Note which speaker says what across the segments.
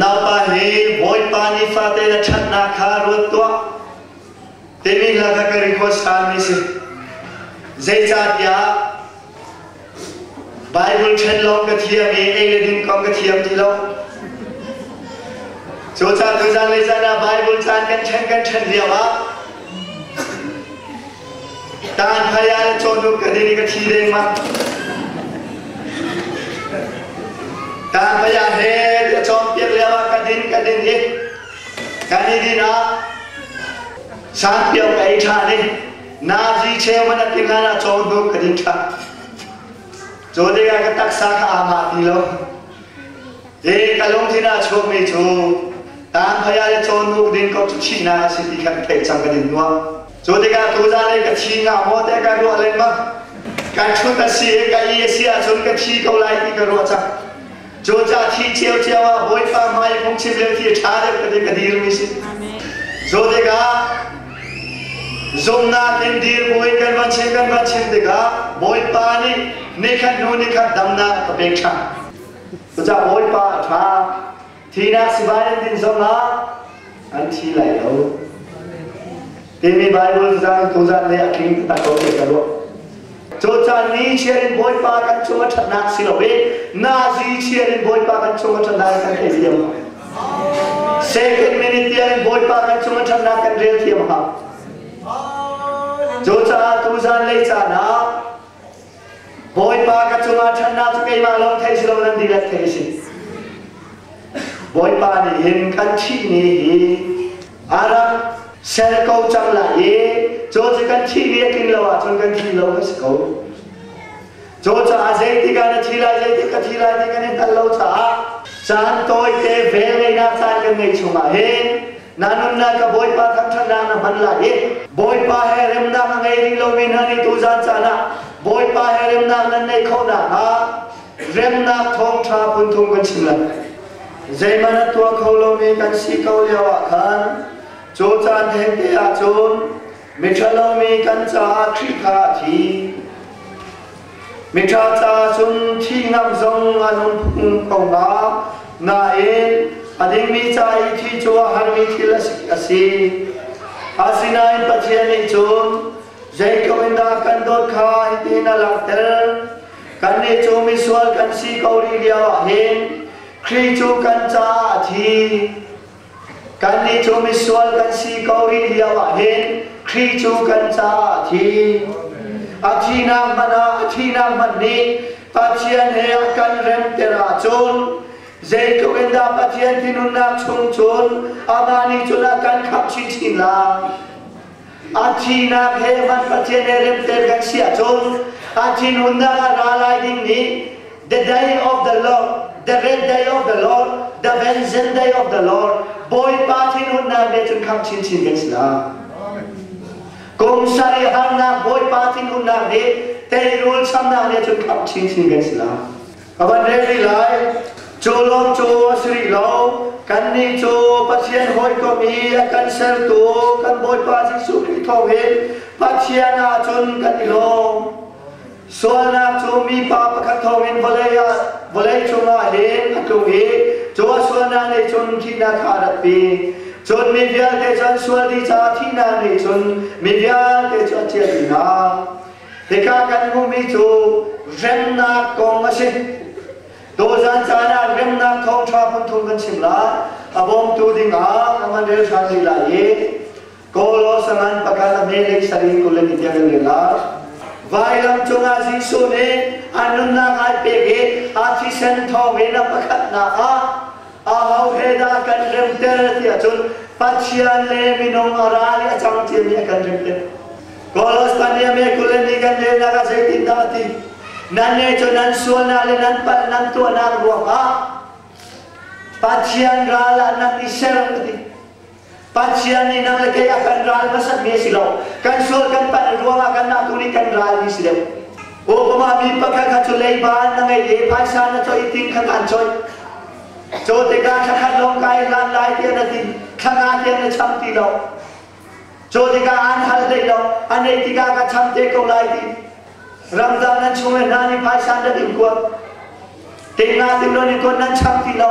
Speaker 1: นาปาเฮบอยปานิฟาเตนะชันนาคารุตัวเตมิลากะกริโคสานมิสิเจจาตยาไบเบิลเชนลองกะเทียมีเอเลดินกองกะเทียมที่ลงโจจาตุจานเลจานาไบเบิลจานกันเชนเดียวะตานพยาโจนุกะดินิกะทีเรงมาตานพยาเฮจอมเปียกเรียกว่ากระดินนี่กันนี่ดีนะสามเปียวไปชาดินาจีเชมันกินงานโจนุกระดินชาโจเดกากตักสาขาอามาติโลเอกลงที่น่าชมไม่ชูตานพยาโจนุกดินก็จุชีนาสิที่ขันเพจังกระดินนัวโจเดกาตัวจานเลยกระชีงาโมเดการัวเล่นมั้งการชุดกระสีกะยีเสียชนกระชีเขาไล่ที่กระรัวจังโจจ่าที่เจียวว่าบอยฟ้าไม้คงชิมเลี้ยงที่ชาเด็กกระดีร์มิสิโจเดกาจงนาเต็มดีบอยกันวันเชิงเดกาบอยปานี่นิขัดนูนิขัดดำนาตะเบกช่างโจจ่าบอยปาท่าทีน่าสิบายดินจงนาอันที่ไหลเอาที่มีไบเบิลจางตัวจานเนี่ยคิงตะโกนกันว่าโจจานี้เชื่อในบอยปากันชงชนะสิโลเวนาซีเชื่อในบอยปากันชงชนะกันเทียมเซกันมินิเตียนบอยปากันชงชนะกันเรียเทียมครับโจจาตัวจานเลยจานะบอยปากันชงชนะทุกอย่างมาลงเทสิลงนันดีเล็กเทสิบอยปานี่เห็นกันที่นี่อารักเซลล์เขาจังละโจจะกันที่เรียกินแล้วจนกันที่เราก็สกโจจะอาเจติกันที่ไรเจติกันที่ไรที่กันตัลเราจ้าจานโตยเตเวเลยนะจานกันไม่ชุ่มเห็นนานุนนักบอยปาทั้งชนะนะมันละบอยปาเฮเรมนามังเอริโลวินานิตุจานจานะบอยปาเฮเรมนานันในเขาหน้าเรมนาทองชาปุนทุงกันชิมละใจมันตัวเขาลงมีกันสีเขาเลี้ยวขันโจจานเห็นเดียจนมิชลมีกันจาคริคาทีมิชาจาจนที่งามทรงอนุพุงกงนาเอ็นอดีมีใจที่จัวหันมีที่ละสิอาศินัยปัจเจนิจนใจกวินดากันโดดขาหินาลักเตอร์กันเนโจมิสวลกันสีเกาหลีเดียวเห็นครีจูกันจาทีกันนี้จูมิสวลกันสีเกาหลีเดียวเห็นครีจูกันจาทีอาทีนามันนี้ปัจเจียนเฮียกันเรมเตราจูนเจกวินดาปัจเจียนที่นุนนักชุงจูนอามานีจูนักกันขับชินลาอาทีนาเฮมันปัจเจียนเรมเตกันเสียจูนอาทีนุนนักราลายดิ้งนี้ the day of the Lord the red day of the Lord the vengeance day of the Lord บอยปาที่นุนนาเดจุนคำชินกันสิละกงสารีหันนาบอยปาที่นุนนาเดเตรูลสัมนาเดจุนคำชินกันสิละวันเรียไลโจลงโจสิริโลกันนี่โจปัจเจียนหอยก็มีกันเซลตัวกันบอยปาที่สุริทองเห็นปัจเจียนาจนกันนิโลส่วนนักจูมีปาปะขัดทวินวลัยจุมาเห็นอัตุเอจวส่วนนั้นในจนที่นาคารัปีจนมีเดียเตจันส่วนที่จะที่นั่นในจนมีเดียเตจันเจตินาเด็กกันมุมีจูเร็มนักกองมาสิตัวจันจานาเร็มนักทองชาพุนทุงกันสิมลาอบงตูดิงอามันเดือดชาลิลาเยโกโลสังอันปะกันเมลิกสริกุลนิตยกันเลลาวายลำจงอาจิสุเนอนุนักไอเปเกอาทิเซนทองเวนับขัดนาอาหาวเฮดากันเริ่มเตอร์ที่จุนปัจเจียนเลมินงอาราลีจังเทียมีกันเริ่มเตอร์กอลสปานีเมกุเลนีกันเลนักเซตินดาตินันเนจุนันส่วนนาเลนันปันนันตัวนักรัวปัจเจียนราลานักอิสราเอลปัจจัยนี้นั่งเล็กๆกันรัลมาสักเมสิโลกันโซลกันปัดรัวมากันนักตุนิกันรัลมิสิเลโอ้พม่ามีปะกันขัดจุเลย์บ้านนั่งไอ้ภาษาหน้าจอยทิ้งขันอันจอยโจเตกาขัดลงกายลานลายเทียนทิ้งขันอาเทียนช้ำตีโลโจเตกาอันฮัลเดโลอันเอติกาก็ช้ำเตกลายทิ้งรำดานั้นช่วยนานี่ภาษาหน้าดิ้งกว่าเตงาดิ้งโลนี่คนนั้นช้ำตีโล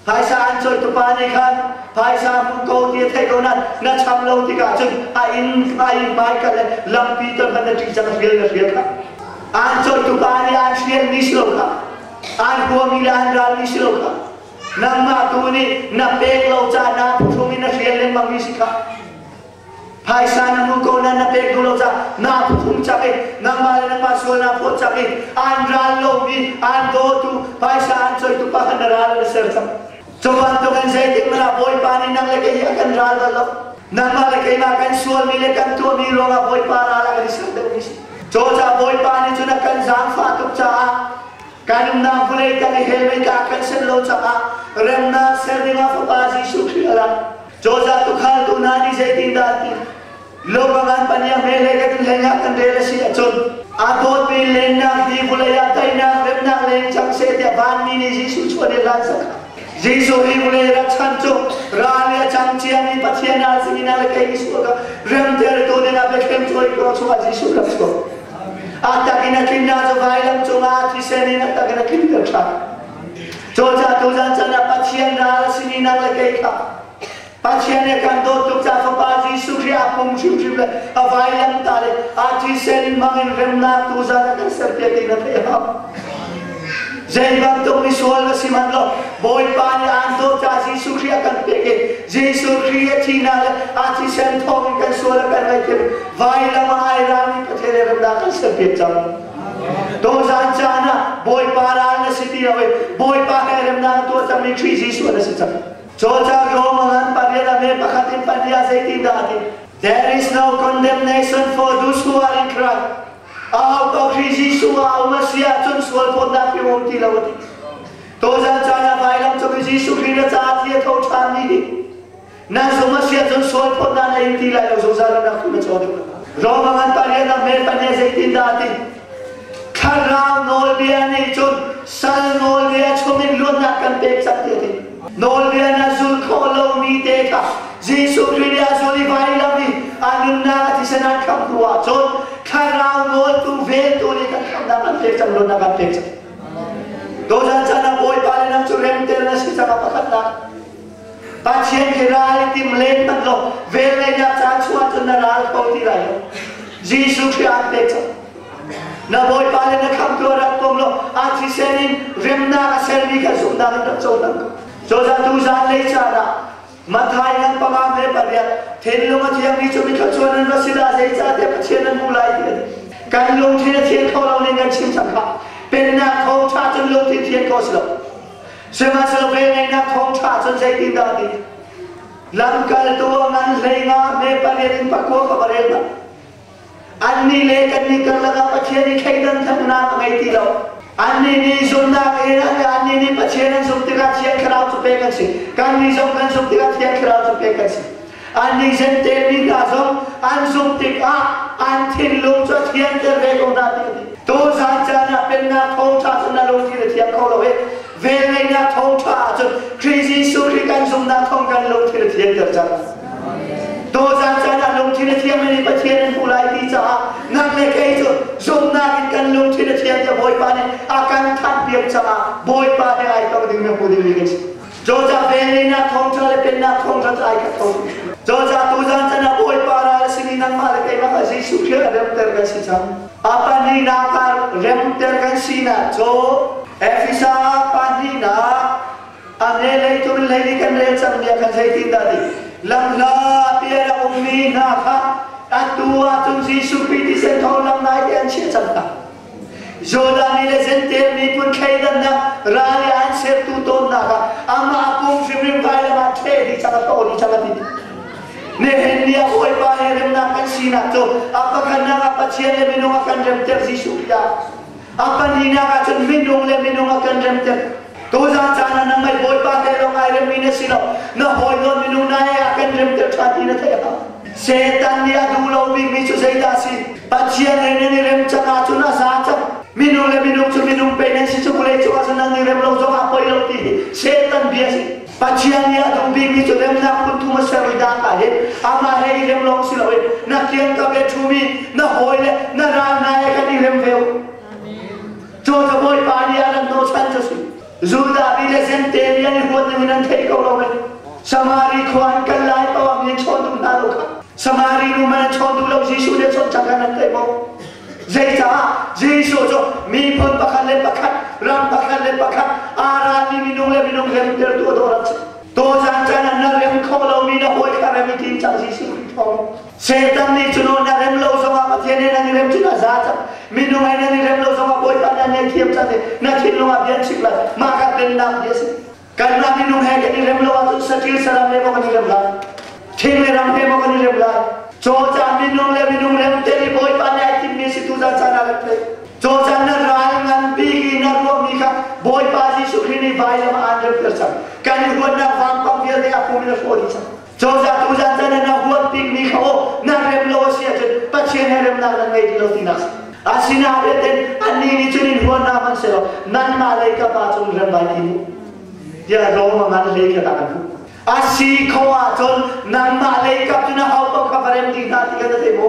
Speaker 1: Phai sa an choi tu pa ni khan phai sa mu ko ti thai ko na cham lo ti ka chung a in mai ka le lam pi to ban ti chang riel ka an choi tu pa ni an riel ni slo ka an ko mi la an ral ni slo ka nam ma tu ni na pek lo cha na phu mi na riel le mang ni si ka phai sa na mu ko na pek du lo cha na phu cha ke na ma so na pho cha ke an ral lo mi an do tu phai sa an choi tu pa na ral le ser cha Coba tu kan saya tik mana boy pani nang lagi akan rada lo. Nama lagi makan sual mile kan tu mi longa boy para lagi disebut ni. Coba boy pani tu nak kan zangfa tu cah. Kan na boleh kan helmet akan selo cah. Remna serdima fapazi sukri alam. Coba tu khal tu nani saya tindati. Lobangan pani yang mele kan lenga kan relasi acun. Atot mi lena di boleh atai na remna leng cang setia ban mini jisu cuci Lalsang. Jisu ni boleh rakan tu, rania cangcia ni patian nasi ni nak kaya Jisu ka, rem ter tu ni nak bekem tu ikut cuma Jisu ka tu. Ata kena kena tu bayam tu mati seni nak tak kena kena tak. Joja tu jangan patian nasi ni nak kaya ka. Patian ni kan tu tu cakap apa Jisu kaya pun Jisu le, bayam tali, ati seni mangin rem nak tu jangan kan serpiat ni nak kaya. Zing tu visual si manlo boy pani anto kasi sukri akan peke Jisu kriya Cina ati sen thong kan suara kan mai vai lama ai rani pathere ramda kan sepet jam to janchana boy para na siti awe boy pa ramda to tamni tri Jisu na sita chocha romangan pariya me pakatin paniya sai dati. There is no condemnation for those who are in Christ. Aw kau krisis suah umasia cun sual pun nak piwong tilawati. Tojan caya bayam cun krisis sukriya caat dia kau cani. Nas umasia cun sual pun nak inti lalu susah nak tu macam tu. Romangan pariya na mer paniya zaitin dati. Karau nol biya ni cun sal nol biya cun min lun nak kan pek sakti ti. Nol biya na zul kolo mi teka. Jisu kriya zuli bayam ni anun na ati senan kam kuat cun. Karau nol tu vel tu ni kan nak pek cang lun nak pek cang. Dojan cana boy pale nam curem ter na si cang apa kan nak. Pasien kira tim len man lo vel le nya cang suat cun na ral kau ti layo. Jisu kriya pek cang. Na boy pale na kam tu rak pom lo ati senin remna ka selvi ka sumda ka chotang. Dojan tu zan le cara. Mathai ngan pamam le parya thenlo ma thiam ni chumi khachuan na sida sei cha te pachian mulai ti kan long thia thien kho lo ne ngan chim chakha pen na thong cha chun long thi thien ko slo sema slo be ngai na thong cha chun sei ti da ti lam kal tu ngan lenga me parya rin pakko ka bare da anni le kan ni kar laga pachian ni khaidan thang na ngai ti lo Ani ni zumna kena ani ni pacian zumtika tiang kerau tu pekan si kan ni zumkan zumtika tiang kerau tu pekan si ani zente ni gazom an zumtika an tin lom tu tiang tervego dati to zanjana penna thongcha chuna lom ti tiang kolo he vele na thongcha chu crazy sukri kan zumna thong kan lom ti tiang terja to zanjana lom ti tiang ni pacian pulai ti cha nak le kai chu zumna kan lom ti tiang ya boy pa ni akan thangṭha cha boy pa de ai to ding me pudi ni joja belina thongcha le penna thongcha ai ka thong joja tu janjana boy pa ra sini nang ma kai ma si sukhe rem ter ka si cha apa ni na ka rem ter ka si na jo efisa pa ni na ane le tu le ni kan le cham dia kan sai tin da di lam la piara ummi na kha atua tum si sukhi ti se thong lam nai an chi cham ta Joda ni le zente mi pun kaidan na rani an ser tu ton na ka ama apung shimrim pai la ma the di chaka to di chaka ti ne hendia boy pa rem na kan sina to apa kan na apa chien le minung akan rem ter si sukya apa ni na ka chun minung le minung akan rem ter to ja chana na mai boy pa de lo ngai rem ni sino na boy lo minung na akan rem ter chati na the ka setan dia dulo mi chu sei da si pachian ne rem chana chuna sa cha minum le minum chu minum pe nen si chu kule chu asana ni rem lo zo ma poi lo ti setan biasi pachian ya dum bi mi chu rem na kun tu ma sa da ka he ama he rem lo si lo na kian ka be thu mi na hoi le na ra na ya ka ni rem veo cho cho boy pa ni ala no chan chu si Zuda bila sentenia ni buat ni nan thei kau lo samari khuan kan lai pawam ni chodu na lo kha samari nu man chodu lo Jisu de chon chaka nan thei mo zai cha Jisu cho mi phun pakhat le pakhat ram pakhat le pakhat ara ni minung le rem ter tu dorat to jan chan na rem kho lo mi na hoi kha rem tin chang Jisu thong setan ni chuno na rem lo so ma pathian ni na rem chuna za cha minung ai na rem lo so ma boi pa na ne thiam cha na thin lo ma bian chik la ma ka den nam yes karena minum hai ke ni rem lo tu satil salam le mo ka ni rem la thin le ram le mo ka ni rem la cho cha minum rem te ni boi pa na tim ni si tu za cha na le cho cha na rai ngan bi ki na ro mi kha boi pa ji su khri ni vai la ma an rem per cha kan ni huat na fam pam dia de apu mi na fo di cha cho cha tu za cha na huat ping ni kha o na rem lo sia cha pa che na rem na la ngai di lo ti na asina de ten ani ni chu ni huat na man se lo nan ma le ka pa chung rem bai ti dia Roma man le ka ta kan asi khawa chon nan ma le ka tu na hau pa ka barem ti na ti ka te mo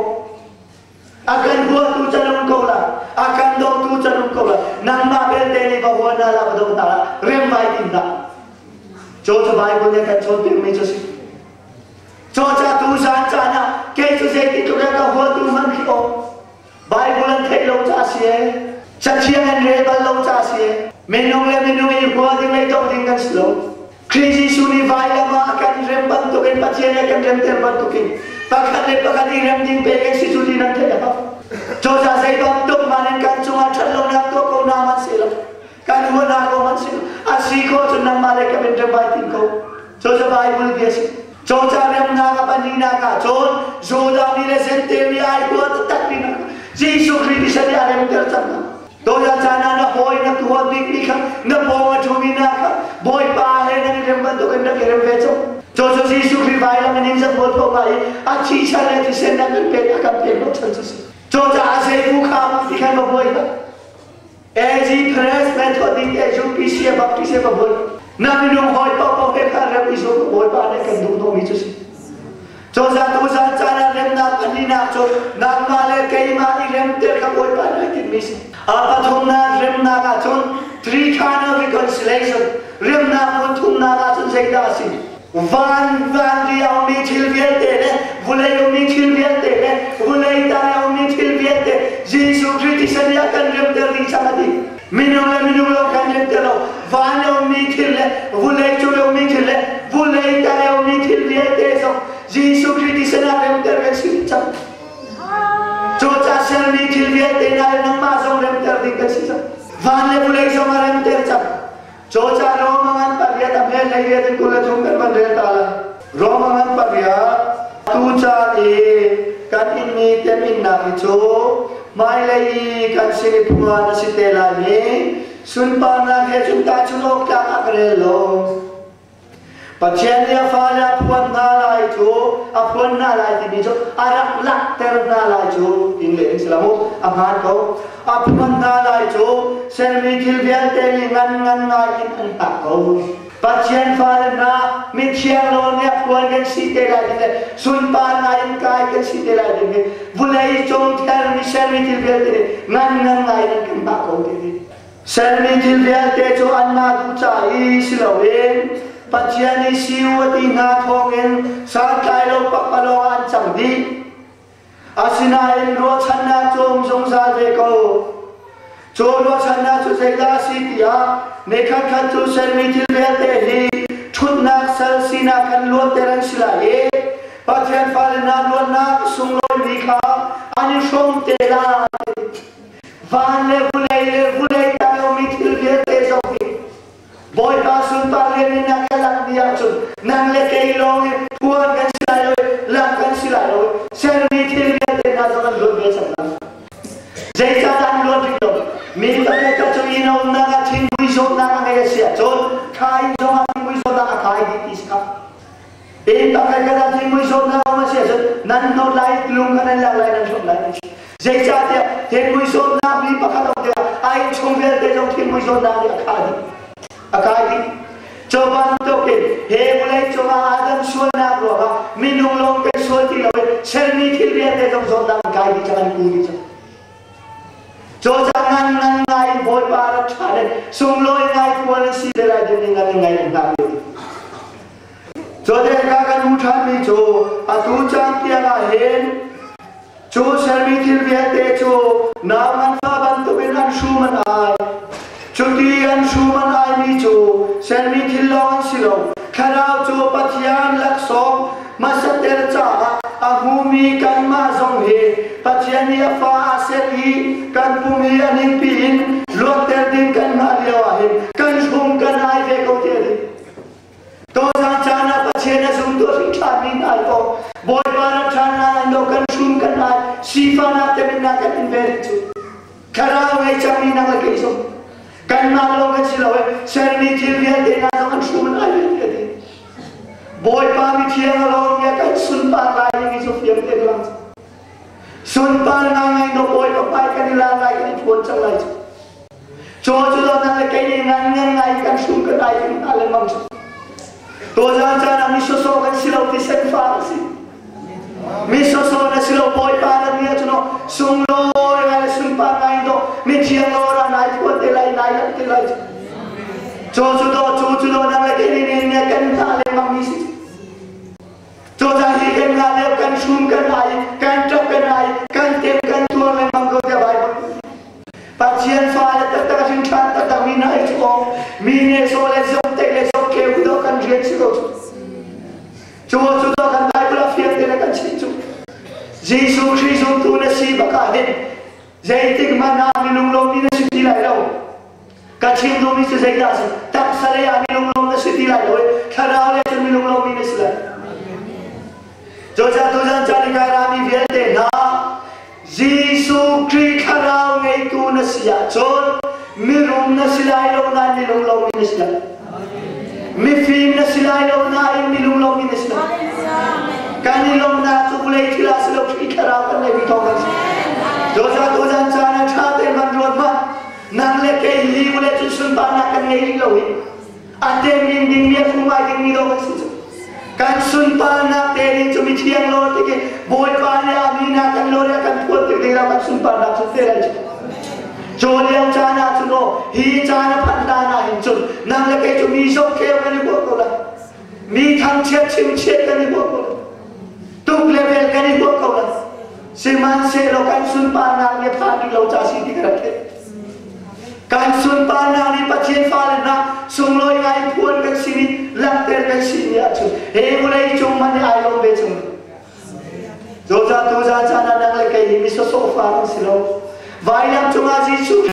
Speaker 1: akan huat tu chanum ko la akan do tu chanum ko la nan ma bel te ni ba huat na la ba do ta rem bai ti na cho cha bai ko ne ka chon pi me cho si cho cha tu san cha na ke chu se ti tu ka huat tu man ki o bai ko lan thei lo cha si e cha chiang an re ba lo cha si e menung e huat ding le to ding kan slow kriji suni vai la ma kan rem ban to ken pathian kan rem ter ban to ken pakhat le pakhat rem ding pe ke si suni nan the da cho cha sai bam to manen kan chunga thal lo na to ko na man se lo kan ho na ko man se asi ko chun nam ma le ka ben rem bai tin ko cho cha bai bul bi si cho cha rem na ka pan na ka chon zo da ni le sen te wi ai ko to tak ni na Jisu Christ sa dia rem ter cham na to ya chana na hoi na tu dik ni kha na po ma thumi na kha boy pa he na ni rem ban to kan na rem ve cho Jisu Christ vai la ni sa bol po mai a chi sa le ti sen na kan pe na kan pe no chan si cho cha se ku kha ti kha ma boy ba e ji press me to dik e ju pi si baptise ba boy na ni no hoi pa pa he kha rem iso boy pa ne kan du no mi chu si cho sa tu sa chana rem na pani na cho na ma le kai ma ni rem ter ka boy pa na ti mi si apa thumna remna ka chon three kind of reconciliation remna pun thumna ka chon sekda si van di au mi thil viete ne vulai au mi thil viete ne vulai ta au mi thil viete Jisu Christ sa dia kan rem ter di samadi minung lo kan rem ter van au mi thil le vulai chu au mi thil le vulai ta au mi thil viete so Jisu Christ sa rem ter ka si cham cho cha sel mi thil viete na nang ma song rem ter di ka si cham van le vulai so ma rem ter cham cho cha ro mangan pa ya ta me lai ye din ko la thum kan man re ta la ro mangan pa ya tu cha e kan in mi te min na ki cho mai lai kan si ni puma na si te la ni sun pa na he chum ta chu lok ta ka re lo pathian ya fa la puan na lai chu a puan na lai ti ni cho arak lak ter na lai chu in le in selamo amhan ko a puan na lai chu sen mi thil vial te ni ngan ngai in an ta ko pathian fa na mi chiang lo ne puan kan si te lai ni sun pa na in kai kan si te lai ni vulai chong thar mi sen mi thil vial te ngan ngai in kan ta ko ti sen mi thil vial te chu an na du cha I silawen pathian ni siwati na thongen sa tai lo pakalo an chang di asina in ro channa chom jong sa ve ko cho ro channa chu se da si tia ne khat khat chu ser mi til ve te hi thut na sal sina kan lo te ran sila e pathian fal na lo na sung lo ni kha ani som te la van le vulai ta lo mi til ve te so boy pa sun pa le ni na ka lang dia chun nang le kai lo ni puan kan sila lo lang kan sila lo ser mi til ve te na so kan lo ve sa na jai cha dan lo ti lo mi ta ka chu ino na ka thin bui so na ka ngai sia chon khai so ma thin bui so na ka khai di is ka e ta ka ka thin bui so na ma sia chon nan no lai lung kan la lai nan so lai jai cha te thin bui so na mi pa ka lo te ai chung ve te jong thin bui so na ni ka di akadi coba untuk he mulai coba adam suana roha minung long ke suati lawe serni thil dia te jong so dam kai di jangan kuli cho jangan ngan ngai boy para chale sung loi ngai puan si de la de ngan ngai nang cho de ka kan mu than mi cho atu chang pia la hen cho sermi thil bia te cho naw ngan fa ban to ben an shu man ai cho ti an shu man ai mi cho sermi thil lo an si lo kharao cho pathian lak som masater cha ahumi kan ma zong he pathian ya fa seri kan pumi aning pin lo ter din kan ma lewa he kan shum kan ai ve ko te to sang chana pathian zum to sing cha min ai ko boy para chana ndo kan shum kan ai sifa na te min na kan ver chu kharao ai cha min na ke so kan ma lo kan si lo he sermi thil ya de na kan shum ai ve te boy pa mi thiang along ya kan sun pa lai ni so fiam te lang sun pa ngai no boy pa pai kan la lai kan phun chang lai cho cho do na cái ni ngan ngai kan sum kan ai kan ale mang to ja ja na mi so kan silau ti sen fa si mi so na silau boy pa na ni cho no sung lo ngai sun pa ngai do mi thiang lo ra nai ko te lai te lai cho do na cái ni kan ale mang mi si cho ra hi kan na le kan sum kan ai kan trap kan ai kan tem kan tua le mang ko ja bai pathian fa le ta sin chan ta mi na ai ko mi ne so le so te le so ke u do kan rian si ko cho do kan bai bla fiat te le kan chi chu Jesus Christ tu na si ba ka he zai tik ma na mi lung long ni na si ti lai lo ka chim do mi se zai da si tak sa le a mi lung long na si ti lai lo khara le chen mi lung long mi na si lai cho cha tu jan cha ni ka ra mi vie te na Jesus Christ kharao ngai tu na sia chon mi rum na silai lo na mi lung lo mi na sia mi fim na silai lo na mi lung lo mi na sia kan ni lo na tu pulai thila se lo ki kharao kan nei bi thong kan cho cha tu jan cha na cha te man rot ma nang le ke li pulai chu sun pa na kan nei lo hi ate min ding mi fu mai ding mi do kan su kan sun pa na te ni chu mi thiang lo te ke boy pa ne ami na kan lo ya kan phot te ra kan sun pa na chu te ra cho liang cha na chu no hi cha na phan da na hin chu nang le ke chu mi so ke kan ni bo ko la mi thang chet chim chet kan ni bo ko tu level kan ni bo ko la se man se lo kan sun pa na ne pha ni lo cha si ti ka ke kan sun pa na ni pathian fa le na sung loi ngai phuan kan si ni lam ter kan si ni a chu he mu lei chung man ai lo be chung zo za tu za cha na nang le kai mi so so fa si lo vai lam chung a ji chu